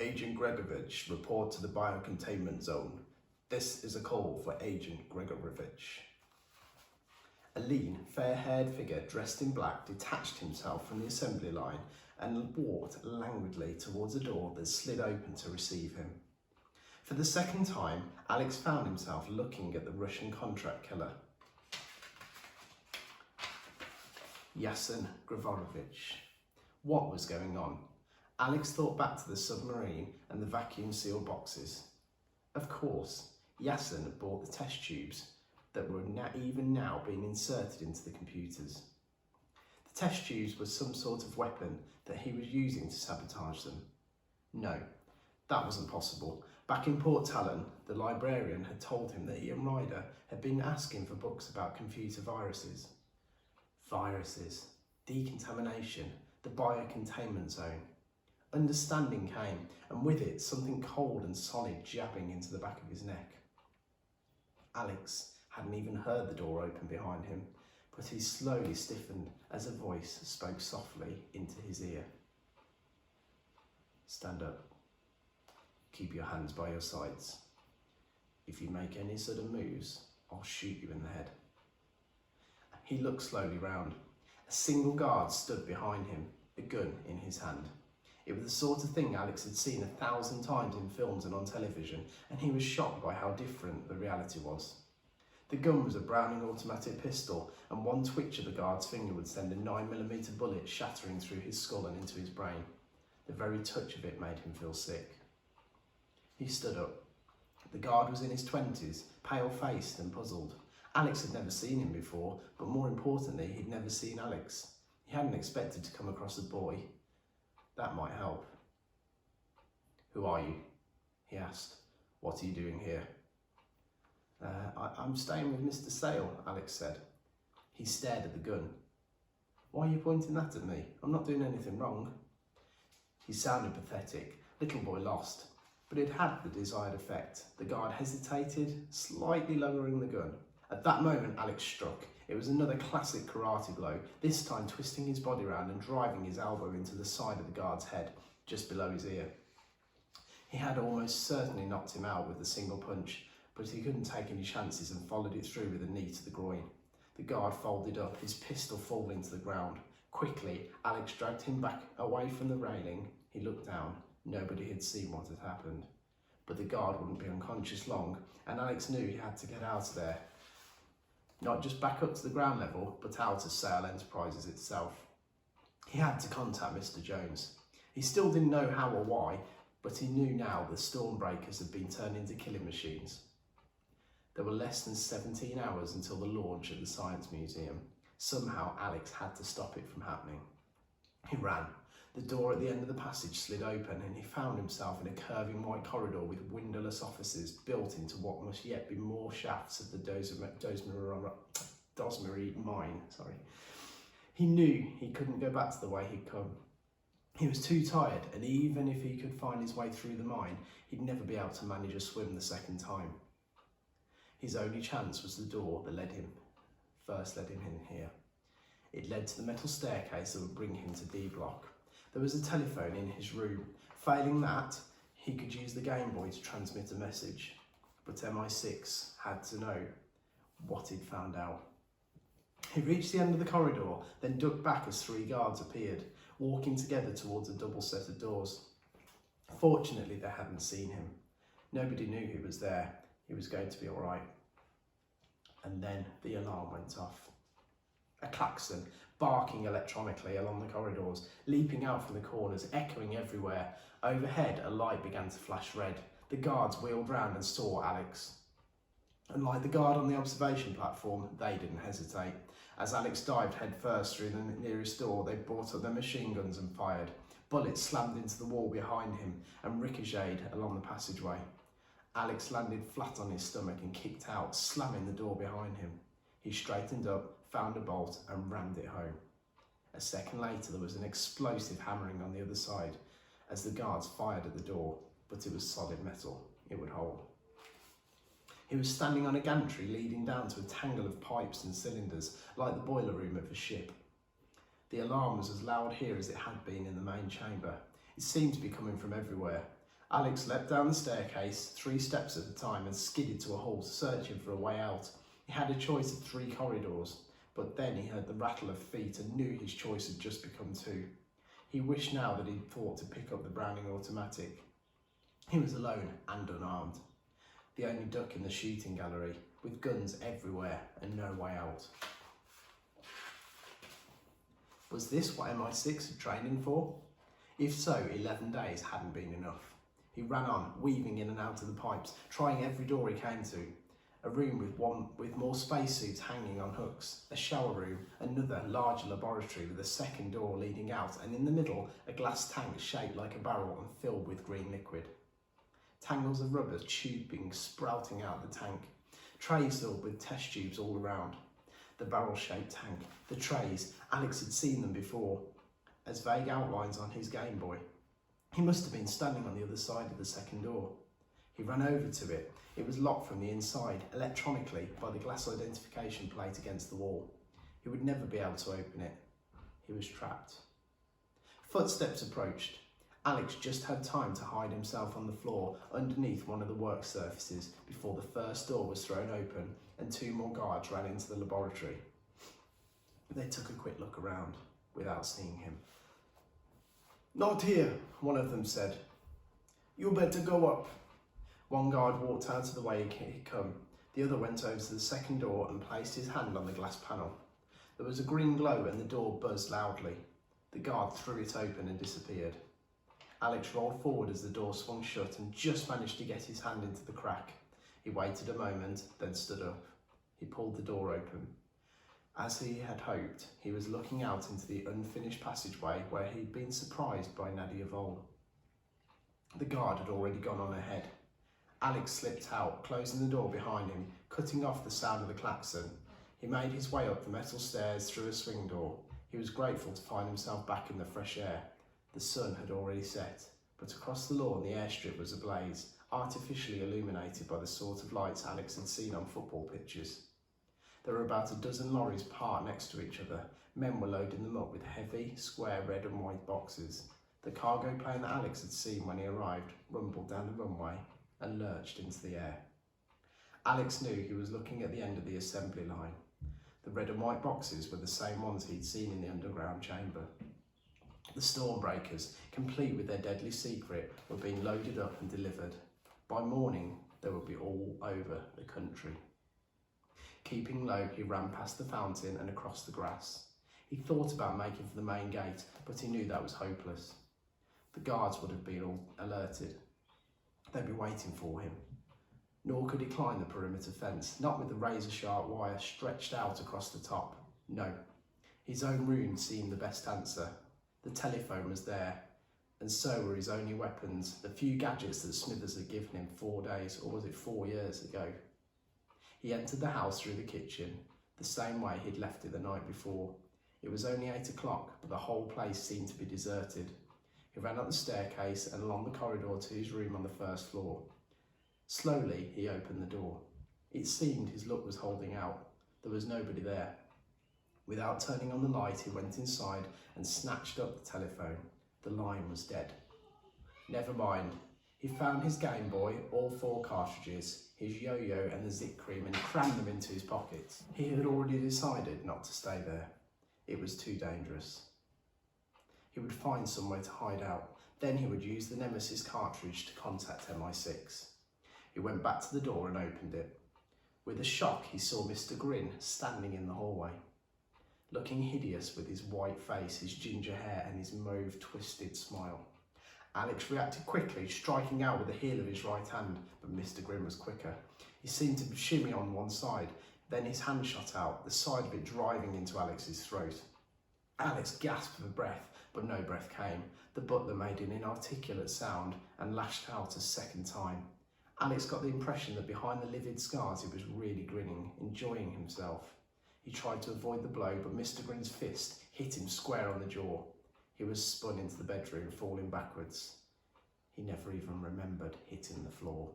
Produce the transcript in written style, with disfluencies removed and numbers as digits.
Agent Gregovich, report to the biocontainment zone. This is a call for Agent Gregovich. A lean, fair-haired figure dressed in black detached himself from the assembly line and walked languidly towards a door that slid open to receive him. For the second time, Alex found himself looking at the Russian contract killer, Yasin Gregorovich. What was going on? Alex thought back to the submarine and the vacuum-sealed boxes. Of course, Yasin had bought the test tubes that were even now being inserted into the computers. The test tubes were some sort of weapon that he was using to sabotage them. No, that wasn't possible. Back in Port Talon, the librarian had told him that Ian Ryder had been asking for books about computer viruses. Viruses, decontamination, the biocontainment zone. Understanding came, and with it something cold and solid jabbing into the back of his neck. Alex hadn't even heard the door open behind him, but he slowly stiffened as a voice spoke softly into his ear. Stand up. Keep your hands by your sides. If you make any sudden moves, I'll shoot you in the head. He looked slowly round. A single guard stood behind him, a gun in his hand. It was the sort of thing Alex had seen 1,000 times in films and on television, and he was shocked by how different the reality was. The gun was a Browning automatic pistol, and one twitch of the guard's finger would send a 9mm bullet shattering through his skull and into his brain. The very touch of it made him feel sick. He stood up. The guard was in his 20s, pale-faced and puzzled. Alex had never seen him before, but more importantly, he'd never seen Alex. He hadn't expected to come across a boy. That might help. Who are you? He asked. What are you doing here? I'm staying with Mr. Sale, Alex said. He stared at the gun. Why are you pointing that at me? I'm not doing anything wrong. He sounded pathetic, little boy lost, but it had the desired effect. The guard hesitated, slightly lowering the gun. At that moment, Alex struck. It was another classic karate blow, this time twisting his body around and driving his elbow into the side of the guard's head, just below his ear. He had almost certainly knocked him out with a single punch, but he couldn't take any chances and followed it through with a knee to the groin. The guard folded up, his pistol falling to the ground. Quickly, Alex dragged him back away from the railing. He looked down. Nobody had seen what had happened. But the guard wouldn't be unconscious long, and Alex knew he had to get out of there. Not just back up to the ground level, but out of Sale Enterprises itself. He had to contact Mr. Jones. He still didn't know how or why, but he knew now the Stormbreakers had been turned into killing machines. There were less than 17 hours until the launch at the Science Museum. Somehow Alex had to stop it from happening. He ran. The door at the end of the passage slid open and he found himself in a curving white corridor with windowless offices built into what must yet be more shafts of the Dosmery mine. He knew he couldn't go back to the way he'd come. He was too tired, and even if he could find his way through the mine, he'd never be able to manage a swim the second time. His only chance was the door that first led him in here. It led to the metal staircase that would bring him to D block. There was a telephone in his room. Failing that, he could use the Game Boy to transmit a message. But MI6 had to know what he'd found out. He reached the end of the corridor, then ducked back as 3 guards appeared, walking together towards a double set of doors. Fortunately, they hadn't seen him. Nobody knew he was there. He was going to be all right. And then the alarm went off. A klaxon, barking electronically along the corridors, leaping out from the corners, echoing everywhere. Overhead, a light began to flash red. The guards wheeled round and saw Alex. Unlike the guard on the observation platform, they didn't hesitate. As Alex dived headfirst through the nearest door, they brought up their machine guns and fired. Bullets slammed into the wall behind him and ricocheted along the passageway. Alex landed flat on his stomach and kicked out, slamming the door behind him. He straightened up, found a bolt and rammed it home. A second later, there was an explosive hammering on the other side as the guards fired at the door, but it was solid metal. It would hold. He was standing on a gantry leading down to a tangle of pipes and cylinders, like the boiler room of a ship. The alarm was as loud here as it had been in the main chamber. It seemed to be coming from everywhere. Alex leapt down the staircase 3 steps at a time and skidded to a halt, searching for a way out. He had a choice of 3 corridors, but then he heard the rattle of feet and knew his choice had just become 2. He wished now that he'd thought to pick up the Browning automatic. He was alone and unarmed, the only duck in the shooting gallery, with guns everywhere and no way out. Was this what MI6 had trained him for? If so, 11 days hadn't been enough. He ran on, weaving in and out of the pipes, trying every door he came to. A room with more spacesuits hanging on hooks, a shower room, another larger laboratory with a second door leading out, and in the middle, a glass tank shaped like a barrel and filled with green liquid. Tangles of rubber tubing sprouting out the tank, trays filled with test tubes all around. The barrel-shaped tank, the trays, Alex had seen them before, as vague outlines on his Game Boy. He must have been standing on the other side of the second door. He ran over to it. It was locked from the inside, electronically, by the glass identification plate against the wall. He would never be able to open it. He was trapped. Footsteps approached. Alex just had time to hide himself on the floor underneath one of the work surfaces before the first door was thrown open and 2 more guards ran into the laboratory. They took a quick look around without seeing him. "Not here," one of them said. "You better go up." One guard walked out of the way he'd come. The other went over to the second door and placed his hand on the glass panel. There was a green glow and the door buzzed loudly. The guard threw it open and disappeared. Alex rolled forward as the door swung shut and just managed to get his hand into the crack. He waited a moment, then stood up. He pulled the door open. As he had hoped, he was looking out into the unfinished passageway where he'd been surprised by Nadia Vol. The guard had already gone on ahead. Alex slipped out, closing the door behind him, cutting off the sound of the klaxon. He made his way up the metal stairs through a swing door. He was grateful to find himself back in the fresh air. The sun had already set, but across the lawn the airstrip was ablaze, artificially illuminated by the sort of lights Alex had seen on football pitches. There were about a dozen lorries parked next to each other. Men were loading them up with heavy, square red and white boxes. The cargo plane that Alex had seen when he arrived rumbled down the runway and lurched into the air. Alex knew he was looking at the end of the assembly line. The red and white boxes were the same ones he'd seen in the underground chamber. The Stormbreakers, complete with their deadly secret, were being loaded up and delivered. By morning, they would be all over the country. Keeping low, he ran past the fountain and across the grass. He thought about making for the main gate, but he knew that was hopeless. The guards would have been all alerted. They'd be waiting for him. Nor could he climb the perimeter fence, not with the razor-sharp wire stretched out across the top. No, his own room seemed the best answer. The telephone was there, and so were his only weapons, the few gadgets that Smithers had given him 4 days, or was it 4 years ago. He entered the house through the kitchen, the same way he'd left it the night before. It was only 8 o'clock, but the whole place seemed to be deserted. He ran up the staircase and along the corridor to his room on the first floor. Slowly, he opened the door. It seemed his luck was holding out. There was nobody there. Without turning on the light, he went inside and snatched up the telephone. The line was dead. Never mind. He found his Game Boy, all 4 cartridges, his yo-yo and the zit cream, and crammed them into his pockets. He had already decided not to stay there. It was too dangerous. He would find somewhere to hide out. Then he would use the Nemesis cartridge to contact MI6. He went back to the door and opened it. With a shock, he saw Mr. Grin standing in the hallway. Looking hideous with his white face, his ginger hair and his mauve twisted smile. Alex reacted quickly, striking out with the heel of his right hand, but Mr. Grin was quicker. He seemed to shimmy on one side, then his hand shot out, the side of it driving into Alex's throat. Alex gasped for breath, but no breath came. The butler made an inarticulate sound and lashed out a second time. Alex got the impression that behind the livid scars he was really grinning, enjoying himself. He tried to avoid the blow, but Mr. Grin's fist hit him square on the jaw. He was spun into the bedroom, falling backwards. He never even remembered hitting the floor.